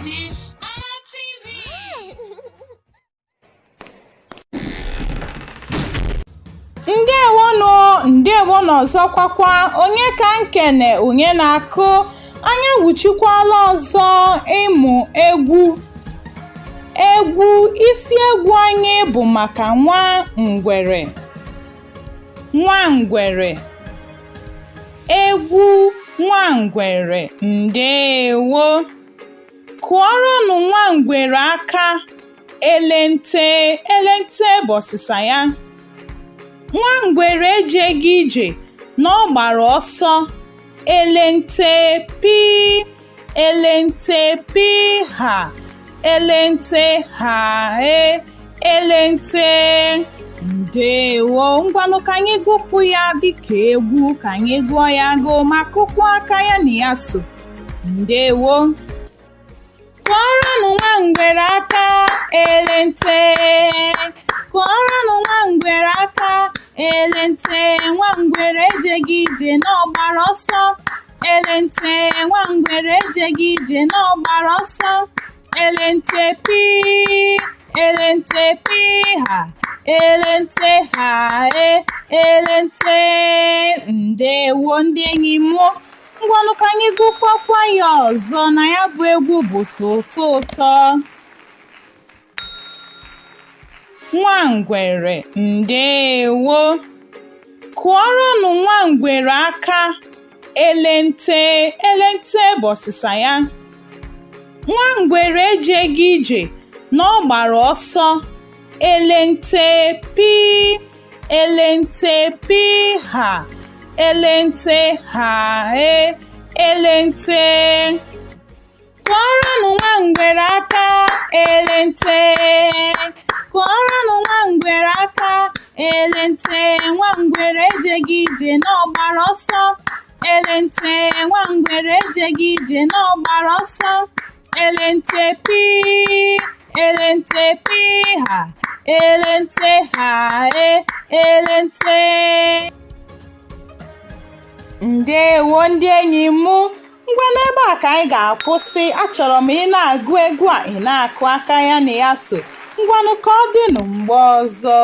Ness-Ana TV. Ndewonu ọzọkwakwa onye ka nkene onye na-akụ anya wuchikwala ọzọ ịmụ egwu isi egwu anyị bụ maka Nwa Ngwere egwu Nwa Ngwere. Ndewo, kụọrọnụ Nwa Ngwere aka elente bụ ọsịsa ya. Nwa Ngwere ejeghị ije na ọ gbara ọsọ elente pi ha elente ha elente. Ndewo, ngwanụ ka anyị gụpụ ya dịka egwu, ka anyị gụọ ya gụọ ma kụkwa aka ya na ya so. Ndewo, kụọrọnụ Nwa Ngwere aka elente, kụọrọnụ Nwa Ngwere aka elente. Nwa Ngwere ejeghị ije na ọ gbara ọsọ elente. Nwa Ngwere ejeghị ije na ọ gbara ọsọ elente pi ha elente ha elente. Ndewo ndị enyi m, ngwanụ ka anyị gụkwakwa ya ọzọ na ya bụ egwu bụ so ụtọ. Nwa Ngwere. Ndewo, kụọrọnụ Nwa Ngwere aka elente bụ ọsịsa ya. Nwa Ngwere ejeghị ije na ọ gbara ọsọ elente pi ha elente ha elente. Kụọrọnụ Nwa Ngwere aka elente, kụọrọnụ Nwa Ngwere aka elente. Nwa Ngwere ejeghị ije na ọ gbara ọsọ elente. Nwa Ngwere ejeghị ije na ọ gbara ọsọ elente pi ha elente ha elente. Ndewo ndị enyi m, ngwa n'ebe a ka anyị ga-akwụsị. Achọrọ m ị na-agụ egwu a ị na-akụ aka ya na ya so. Ngwanụ ka ọ dịnụ mgbe ọzọ.